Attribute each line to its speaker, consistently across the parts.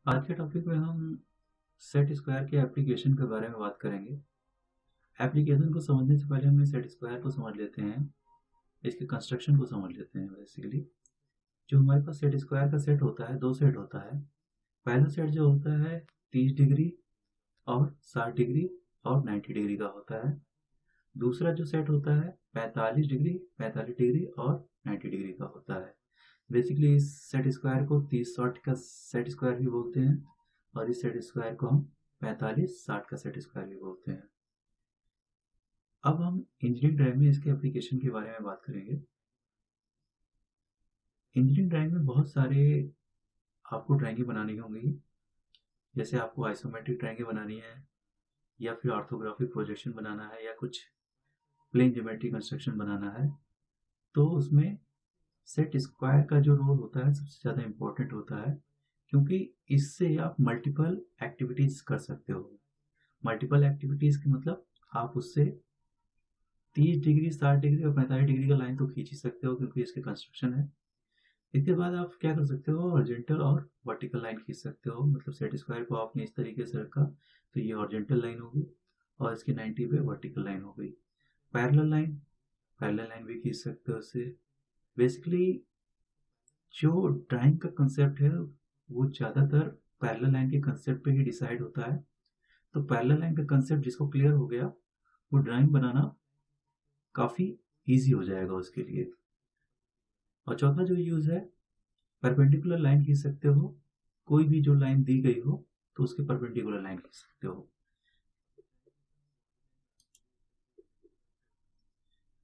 Speaker 1: आज के टॉपिक में हम सेट स्क्वायर के एप्लीकेशन के बारे में बात करेंगे। एप्लीकेशन को समझने से पहले हम सेट स्क्वायर को समझ लेते हैं, इसके कंस्ट्रक्शन को समझ लेते हैं। बेसिकली जो हमारे पास सेट स्क्वायर का सेट होता है, दो सेट होता है। पहला सेट जो होता है 30 डिग्री और 60 डिग्री और 90 डिग्री का होता है। दूसरा जो सेट होता है 45 डिग्री, 45 डिग्री और 90 डिग्री का होता है। बेसिकली इस सेट स्क्वायर को 30-60 का सेट स्क्वायर भी बोलते हैं और इस सेट स्क्वायर को हम 45-60 का सेट स्क्वायर भी बोलते हैं। अब हम इंजीनियरिंग ड्राइंग में इसके एप्लीकेशन के बारे में बात करेंगे। इंजीनियरिंग ड्राइंग में बहुत सारे आपको ड्राइंगें बनानी होंगी, जैसे आपको आइसोमेट्रिक ड्राइंगें बनानी है या फिर ऑर्थोग्राफिक प्रोजेक्शन बनाना है या कुछ प्लेन ज्योमेट्री कंस्ट्रक्शन बनाना है। तो उसमें सेट स्क्वायर का जो रोल होता है सबसे ज़्यादा इम्पोर्टेंट होता है, क्योंकि इससे आप मल्टीपल एक्टिविटीज़ कर सकते हो। मल्टीपल एक्टिविटीज़ का मतलब आप उससे 30 डिग्री, 60 डिग्री और 45 डिग्री का लाइन तो खींच ही सकते हो, क्योंकि इसके कंस्ट्रक्शन है। इसके बाद आप क्या कर सकते हो, हॉरिजॉन्टल और वर्टिकल लाइन खींच सकते हो। मतलब सेट स्क्वायर को आपने इस तरीके से रखा तो ये हॉरिजॉन्टल लाइन होगी और इसकी 90 पे वर्टिकल लाइन हो गई। पैरेलल लाइन भी खींच सकते हो इससे। बेसिकली जो ड्राइंग का कंसेप्ट है वो ज़्यादातर पैरेलल लाइन के कंसेप्ट पे ही डिसाइड होता है। तो पैरेलल लाइन का कंसेप्ट जिसको क्लियर हो गया, वो ड्राइंग बनाना काफ़ी ईजी हो जाएगा उसके लिए। और चौथा जो यूज़ है, परपेंडिकुलर लाइन खींच सकते हो। कोई भी जो लाइन दी गई हो तो उसके परपेंडिकुलर लाइन खींच सकते हो।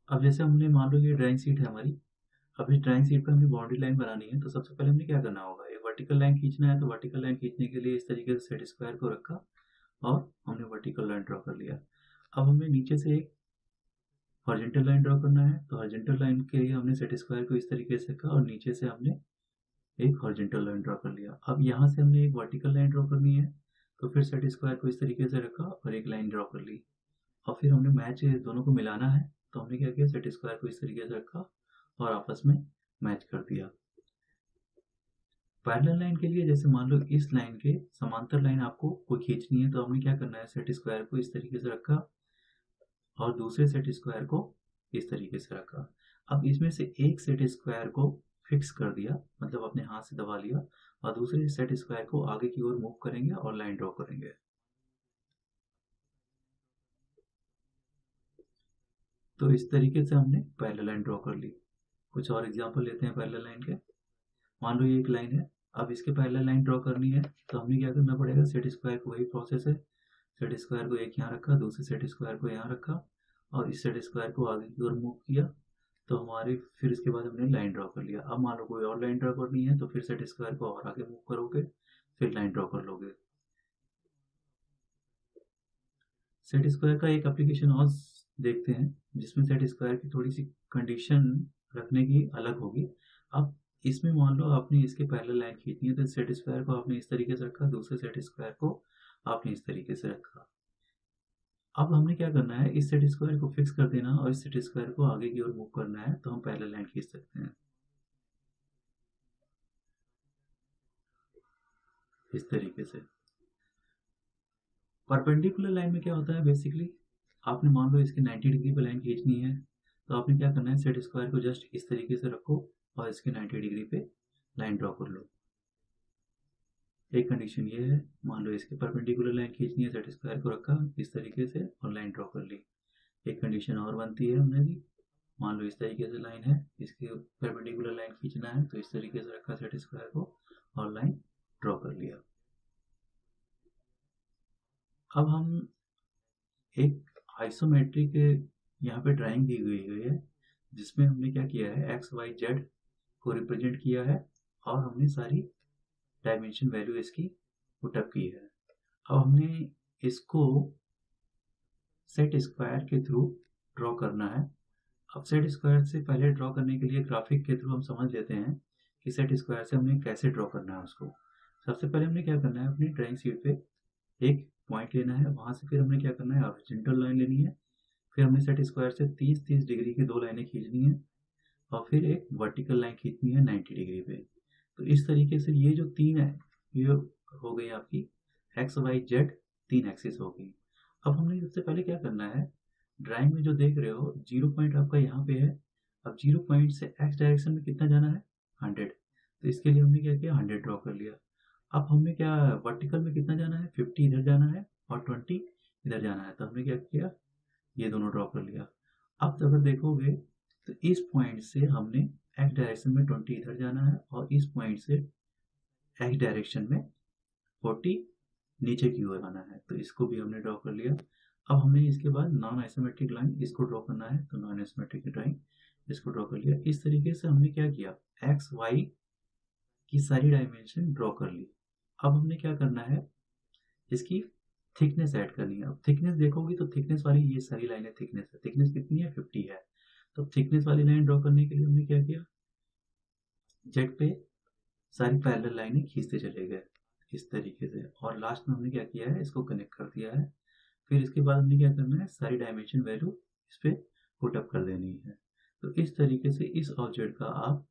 Speaker 1: अब जैसे हमने मान लो ये ड्राइंग शीट है हमारी। अब इस ड्राइंग शीट पे हमें बाउंड्री लाइन बनानी है, तो सबसे पहले हमें क्या करना होगा, एक वर्टिकल लाइन खींचना है। तो वर्टिकल लाइन खींचने के लिए इस तरीके से सेट स्क्वायर को रखा और हमने वर्टिकल लाइन ड्रॉ कर लिया। अब हमें नीचे से एक हॉरिजॉन्टल लाइन ड्रॉ करना है। तो हॉरिजॉन्टल लाइन के लिए हमने सेट स्क्वायर को इस तरीके से रखा और नीचे से हमने एक हॉरिजॉन्टल लाइन ड्रॉ कर लिया। अब यहाँ से हमने एक वर्टिकल लाइन ड्रॉ करनी है, तो फिर सेट स्क्वायर को इस तरीके से रखा और एक लाइन ड्रॉ कर ली। और फिर हमने मैच दोनों को मिलाना है, तो हमने क्या किया, सेट स्क्वायर को इस तरीके से रखा और आपस में मैच कर दिया। पैरेलल लाइन के लिए जैसे मान लो इस लाइन के समांतर लाइन आपको कोई खींचनी है, तो हमने क्या करना है, सेट स्क्वायर को इस तरीके से रखा और दूसरे सेट स्क्वायर को इस तरीके से रखा। अब इसमें से एक सेट स्क्वायर को फिक्स कर दिया, मतलब अपने हाथ से दबा लिया, और दूसरे सेट स्क्वायर को आगे की ओर मूव करेंगे और लाइन ड्रॉ करेंगे। तो इस तरीके से हमने पैरेलल लाइन ड्रॉ कर ली। कुछ और एग्जांपल लेते हैं पैरेलल लाइन के। मान लो ये एक लाइन है, अब इसके पैरेलल लाइन ड्रॉ करनी है, तो हमें क्या करना पड़ेगा, सेट स्क्वायर को वही प्रोसेस है। सेट स्क्वायर को एक यहाँ रखा, दूसरे सेट स्क्वायर को यहाँ रखा और इस सेट स्क्वायर को आगे की ओर मूव किया, तो हमारे फिर इसके बाद हमने लाइन ड्रॉ कर लिया। अब मान लो कोई और लाइन ड्रॉ करनी है, तो फिर सेट स्क्वायर को और आगे मूव करोगे, फिर लाइन ड्रॉ कर लोगे। सेट स्क्वायर का एक एप्लीकेशन और देखते हैं, जिसमें सेट स्क्वायर की थोड़ी सी कंडीशन रखने की अलग होगी। अब इसमें मान लो आपने इसके पैरेलल लाइन खींचनी है, तो सेट स्क्वायर को आपने इस तरीके से रखा, दूसरे सेट स्क्वायर को आपने इस तरीके से रखा। अब हमने क्या करना है, इस सेट स्क्वायर को फिक्स कर देना और इस सेट स्क्वायर को आगे की ओर मूव करना है, तो हम पैरेलल लाइन खींच सकते हैं इस तरीके से। परपेंडिकुलर लाइन में क्या होता है, बेसिकली आपने मान लो इसके 90 डिग्री पे लाइन खींचनी है, तो आपने क्या करना है, सेट स्क्वायर को जस्ट इस तरीके से रखो और इसके 90 डिग्री पे लाइन ड्रॉ कर लो। एक कंडीशन ये है, मान लो इसके परपेंडिकुलर लाइन खींचनी है, सेट स्क्वायर को रखा इस तरीके से और लाइन ड्रॉ कर ली। एक कंडीशन और बनती है हमने भी, मान लो इस तरीके से लाइन है, इसके परपेंडिकुलर लाइन खींचना है, तो इस तरीके से रखा सेट स्क्वायर को और लाइन ड्रॉ कर लिया। अब हम एक आइसोमेट्रिक यहाँ पे ड्राइंग दी हुई है, जिसमें हमने क्या किया है, एक्स वाई जेड को रिप्रेजेंट किया है और हमने सारी डायमेंशन वैल्यू इसकी पुटअप की है। अब हमने इसको सेट स्क्वायर के थ्रू ड्रॉ करना है। अब सेट स्क्वायर से पहले ड्रॉ करने के लिए ग्राफिक के थ्रू हम समझ लेते हैं कि सेट स्क्वायर से हमें कैसे ड्रॉ करना है उसको। सबसे पहले हमने क्या करना है, अपनी ड्राइंग शीट पे एक पॉइंट लेना है, वहाँ से फिर हमने क्या करना है, हॉरिजॉन्टल लाइन लेनी है। फिर हमने सेट स्क्वायर से 30-30 डिग्री की दो लाइनें खींचनी है और फिर एक वर्टिकल लाइन खींचनी है 90 डिग्री पे। तो इस तरीके से ये जो तीन है, ये हो गई आपकी एक्स वाई जेड, 3 एक्सिस हो गई। अब हमने सबसे पहले क्या करना है, ड्राइंग में जो देख रहे हो 0 पॉइंट आपका यहाँ पे है। अब 0 पॉइंट से एक्स डायरेक्शन में कितना जाना है, 100। तो इसके लिए हमने क्या किया, 100 ड्रॉ कर लिया। अब हमें क्या, वर्टिकल में कितना जाना है, 50 इधर जाना है और 20 इधर जाना है। तो हमने क्या किया, ये दोनों ड्रॉ कर लिया। अब अगर देखोगे तो इस पॉइंट से हमने एक्स डायरेक्शन में 20 इधर जाना है और इस पॉइंट से एक्स डायरेक्शन में 40 नीचे की ओर आना है। तो इसको भी हमने ड्रॉ कर लिया। अब हमें इसके बाद नॉन आइसोमेट्रिक लाइन इसको ड्रॉ करना है, तो नॉन आइसोमेट्रिक ड्राइंग इसको ड्रॉ कर लिया। इस तरीके से हमने क्या किया, एक्स वाई की सारी डायमेंशन ड्रॉ कर ली। अब हमने क्या करना है, इसकी थिकनेस ऐड करनी है। अब थिकनेस देखोगे तो थिकनेस वाली ये सारी लाइनें थिकनेस है, थिकनेस कितनी है, 50 है। तो थिकनेस वाली लाइन ड्रॉ करने के लिए हमने क्या किया, जेड पे सारी पैरेलल लाइनें खींचते चले गए इस तरीके से, और लास्ट में हमने क्या किया है, इसको कनेक्ट कर दिया है। फिर इसके बाद हमने क्या करना है, सारी डायमेंशन वैल्यू इस पर पुट अप कर देनी है। तो इस तरीके से इस ऑब्जेक्ट का आप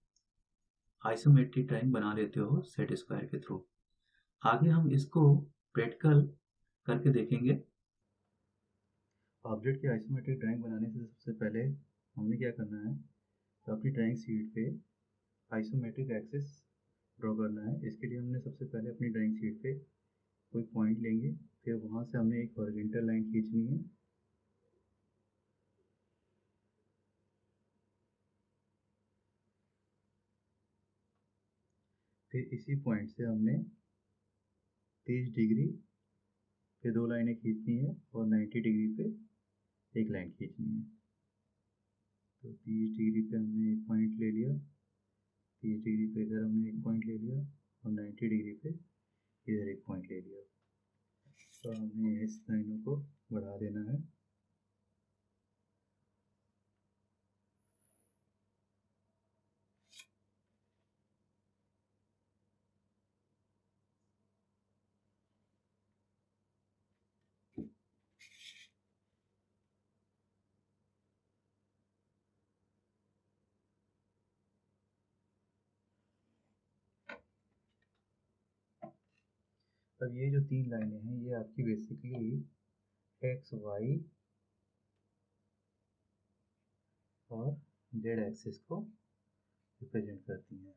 Speaker 1: आइसोमेट्रिक ड्राइंग बना लेते हो सेट स्क्वायर के थ्रू। आगे हम इसको प्रैक्टिकल करके देखेंगे। ऑब्जेक्ट की आइसोमेट्रिक ड्राइंग बनाने से सबसे पहले हमने क्या करना है, तो अपनी ड्राइंग शीट पे आइसोमेट्रिक एक्सिस ड्रॉ करना है। इसके लिए हमने सबसे पहले अपनी ड्राइंग शीट पे कोई पॉइंट लेंगे, फिर वहाँ से हमने एक हॉरिजॉन्टल लाइन खींचनी है। फिर इसी पॉइंट से हमने 30 डिग्री पे 2 लाइनें खींचनी है और 90 डिग्री पे एक लाइन खींचनी है। तो 30 डिग्री पे हमने एक पॉइंट ले लिया, 30 डिग्री पे इधर हमने एक पॉइंट ले लिया और 90 डिग्री पे इधर एक पॉइंट ले लिया। तो हमें इस लाइनों को बढ़ा देना है। अब ये जो 3 लाइनें हैं ये आपकी बेसिकली एक्स वाई और जेड एक्सिस को रिप्रेजेंट करती हैं।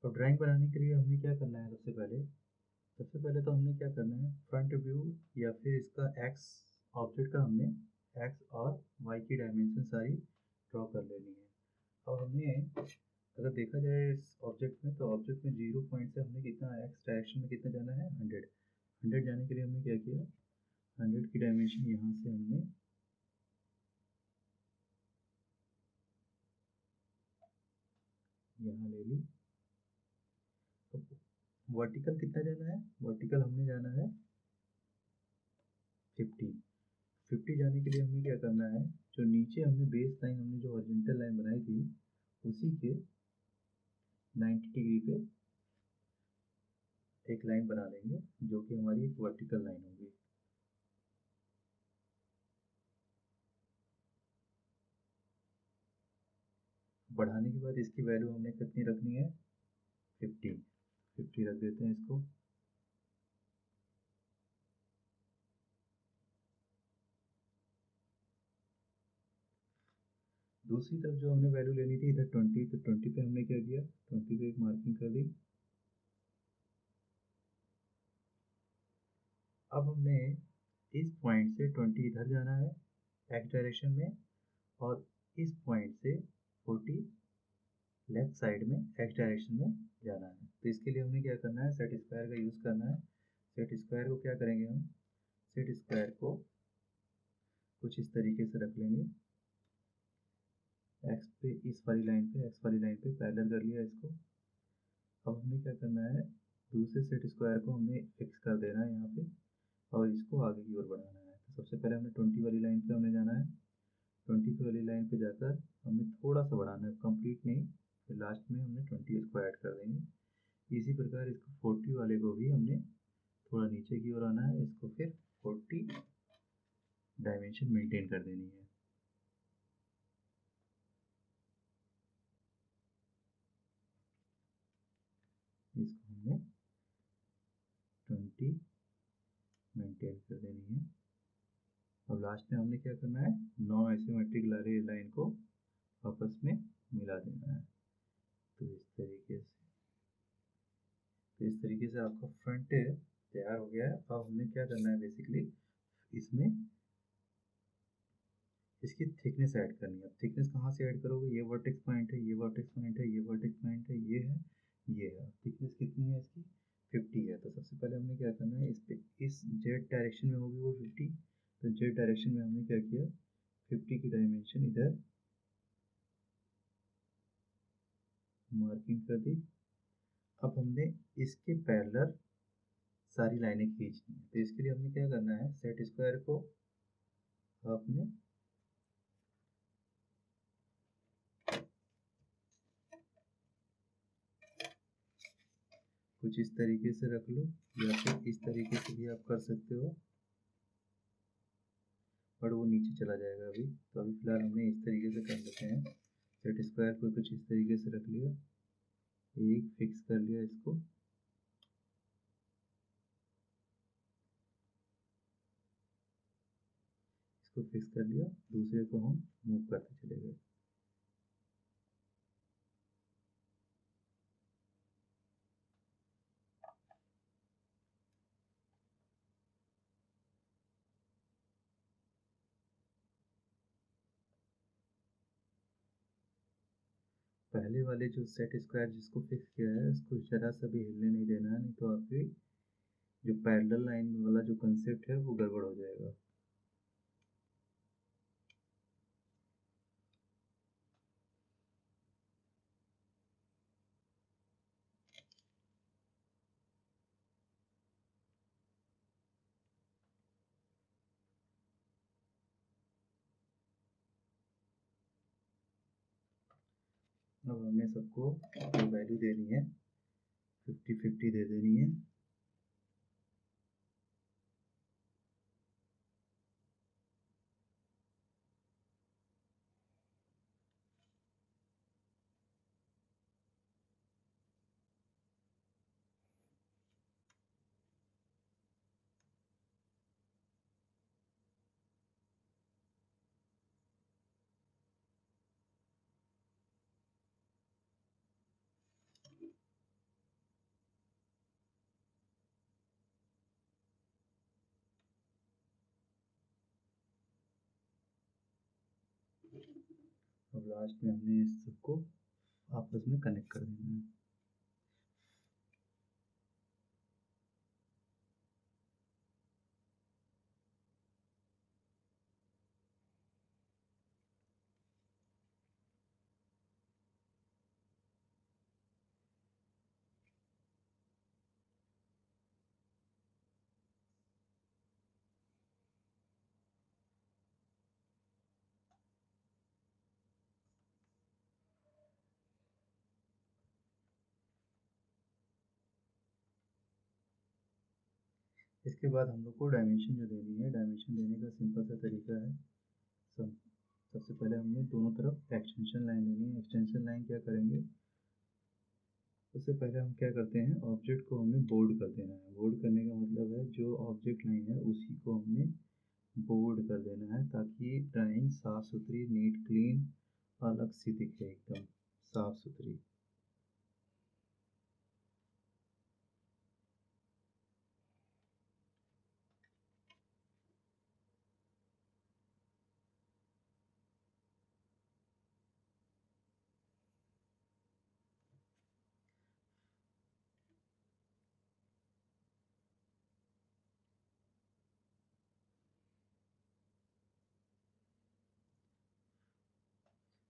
Speaker 1: तो ड्राइंग बनाने के लिए हमने क्या करना है, सबसे पहले तो हमने क्या करना है, फ्रंट व्यू या फिर इसका एक्स ऑब्जेक्ट का हमने एक्स और वाई की डायमेंशन सारी ड्रॉ कर लेनी है। अब हमें अगर देखा जाए इस ऑब्जेक्ट में, तो ऑब्जेक्ट में 0 पॉइंट से हमने कितना एक्स डायरेक्शन में कितना जाना है, 100 जाने के लिए हमने क्या किया, 100 की डायमेंशन यहाँ से हमने यहाँ ले ली। तो वर्टिकल कितना जाना है, वर्टिकल हमने जाना है 50 जाने के लिए हमें क्या करना है, जो नीचे हमने बेस लाइन, हमने जो हॉरिजॉन्टल लाइन बनाई थी उसी के 90 डिग्री पे एक लाइन बना लेंगे, जो कि हमारी एक वर्टिकल लाइन होगी। बढ़ाने के बाद इसकी वैल्यू हमने कितनी रखनी है, 50 रख देते हैं इसको। दूसरी तरफ जो हमने वैल्यू लेनी थी इधर 20, तो 20 पे हमने क्या किया, 20 पे एक मार्किंग कर दी। अब हमने इस पॉइंट से 20 इधर जाना है एक्स डायरेक्शन में, और इस पॉइंट से 40 लेफ्ट साइड में एक्स डायरेक्शन में जाना है। तो इसके लिए हमें क्या करना है, सेट स्क्वायर का यूज़ करना है। सेट स्क्वायर को क्या करेंगे हम, सेट स्क्वायर को कुछ इस तरीके से रख लेंगे, एक्स पे इस वाली लाइन पे, एक्स वाली लाइन पे पैरेलल कर लिया इसको। अब हमें क्या करना है, दूसरे सेट स्क्वायर को हमने फिक्स कर देना है यहाँ पे और इसको आगे की ओर बढ़ाना है। तो सबसे पहले हमने 20 वाली लाइन पे हमने जाना है, 20 वाली लाइन पे जाकर हमें थोड़ा सा बढ़ाना है, कंप्लीट नहीं, फिर लास्ट में हमने 20 इसको ऐड कर देंगे। इसी प्रकार इसको 40 वाले को भी हमने थोड़ा नीचे की ओर आना है, इसको फिर 40 डायमेंशन मेंटेन कर देनी है। मेंटेन कर देनी है। और लास्ट में हमने क्या करना है, नॉन आइसोमेट्रिक लाइन को आपस में मिला देना है। तो इस तरीके से आपका फ्रंट तैयार हो गया है। अब हमने क्या करना है, बेसिकली इसमें इसकी थिकनेस ऐड करनी है। अब थिकनेस कहाँ से ऐड करोगे, ये वर्टेक्स पॉइंट है, ये वर्टेक्स पॉइंट है, ये वर्टेक्स पॉइंट है, ये है, ये है। थिकनेस कितनी है इसकी, 50 है। तो सबसे पहले हमने क्या करना है, इस पे इस जेड डायरेक्शन में होगी वो 50, तो जेड डायरेक्शन में हमने क्या किया, 50 की डायमेंशन इधर मार्किंग कर दी। अब हमने इसके पैरेलल सारी लाइनें खींचनी है। तो इसके लिए हमने क्या करना है, सेट स्क्वायर को आपने कुछ इस तरीके से रख लो, या फिर इस तरीके से भी आप कर सकते हो, बट वो नीचे चला जाएगा अभी। तो अभी फिलहाल हमने इस तरीके से कर लेते हैं। सेट स्क्वायर को कुछ इस तरीके से रख लिया, एक फिक्स कर लिया इसको, फिक्स कर लिया, दूसरे को हम मूव करते चले गए। पहले वाले जो सेट स्क्वायर जिसको फिक्स किया है, उसको जरा सा भी हिलने नहीं देना है, नहीं तो आपकी जो पैरेलल लाइन वाला जो कंसेप्ट है वो गड़बड़ हो जाएगा। अब हमने सबको वैल्यू देनी है, 50-50 दे देनी है। अब लास्ट में हमने इस सबको आपस में कनेक्ट कर देना है। इसके बाद हम लोग को डायमेंशन जो देनी है, डायमेंशन देने का सिंपल सा तरीका है। सबसे पहले हमने दोनों तरफ एक्सटेंशन लाइन लेनी है। एक्सटेंशन लाइन क्या करेंगे, उससे पहले हम क्या करते हैं, ऑब्जेक्ट को हमने बोल्ड कर देना है। बोल्ड करने का मतलब है जो ऑब्जेक्ट लाइन है उसी को हमने बोल्ड कर देना है, ताकि ड्राइंग साफ सुथरी, नीट, क्लीन, अलग सी दिखे, एकदम साफ सुथरी।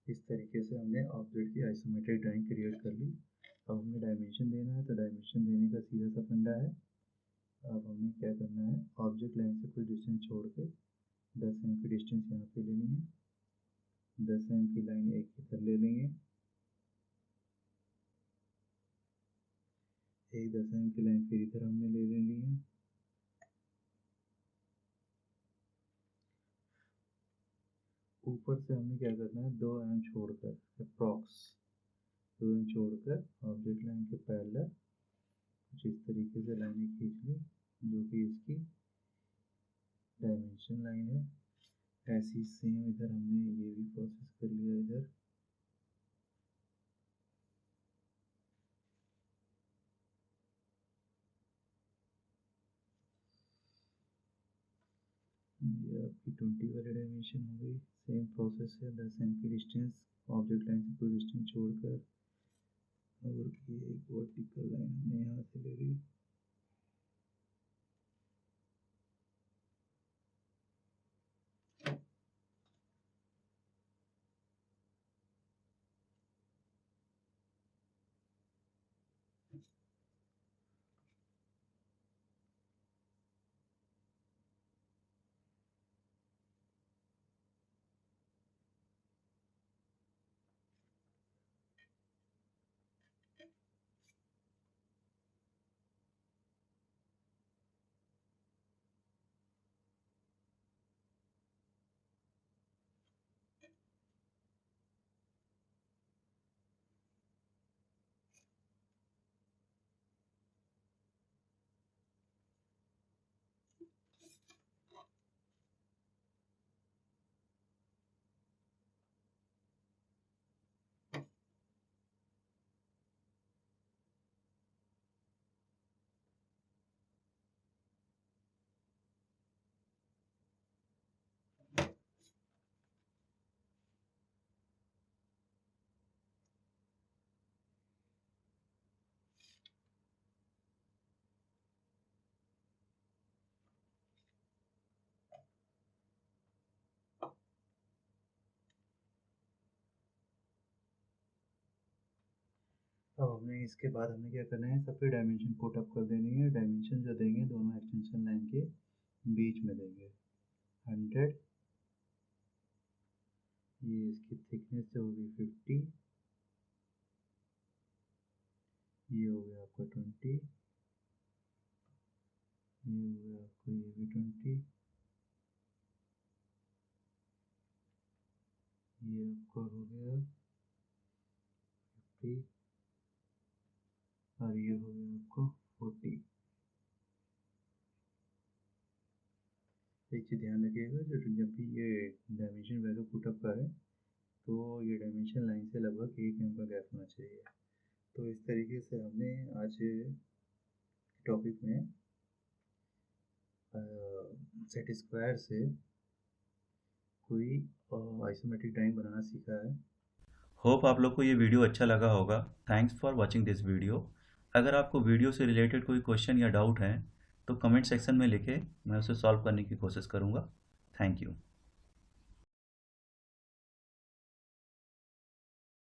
Speaker 1: इस तरीके से हमने ऑब्जेक्ट की आइसोमेट्रिक ड्राइंग क्रिएट कर ली। अब हमें डायमेंशन देना है, तो डायमेंशन देने का सीधा सा फंडा है। अब हमें क्या करना है, ऑब्जेक्ट लाइन से कुछ डिस्टेंस छोड़ के 10 एम की डिस्टेंस यहाँ पे लेनी है। 10 एम की लाइन एक इधर ले लेंगे, एक 10 एम की लाइन फिर इधर हमने ले लेनी है। ऊपर से हमने क्या करना है, 2 एम छोड़कर, अप्रॉक्स 2 एम छोड़कर ऑब्जेक्ट लाइन के पैरेलल कुछ इस तरीके से लाइनें खींच ली, जो कि इसकी डायमेंशन लाइन है। ऐसी सेम इधर हमने ये भी प्रोसेस कर लिया इधर। ये आपकी 20 वाली डायमेंशन हो गई। सेम प्रोसेस है, 10 एम की डिस्टेंस ऑब्जेक्ट लाइन से कोई डिस्टेंस छोड़कर, और ये एक वर्टिकल लाइन हमने यहाँ से ले ली। अब हमने इसके बाद हमें क्या करना है, सबके डायमेंशन पुट अप कर देनी है। डायमेंशन जो देंगे दोनों एक्सटेंशन लाइन के बीच में देंगे। 100, ये इसकी थिकनेस जो होगी 50, ये हो गया आपका 20, ये हो गया आपका ये भी 20, ये आपका हो गया 50, और ये हो गया आपको 40। एक चीज़ ध्यान रखिएगा, जब भी ये डायमेंशन वैल्यू पुटअप का है तो ये डायमेंशन लाइन से लगभग 1 mm का गैप होना चाहिए। तो इस तरीके से हमने आज टॉपिक में सेट स्क्वायर से कोई आइसोमेट्रिक ड्राइंग बनाना सीखा है। होप आप लोग को ये वीडियो अच्छा लगा होगा। Thanks for watching this video. अगर आपको वीडियो से रिलेटेड कोई क्वेश्चन या डाउट है तो कमेंट सेक्शन में लिखे, मैं उसे सॉल्व करने की कोशिश करूँगा। Thank you.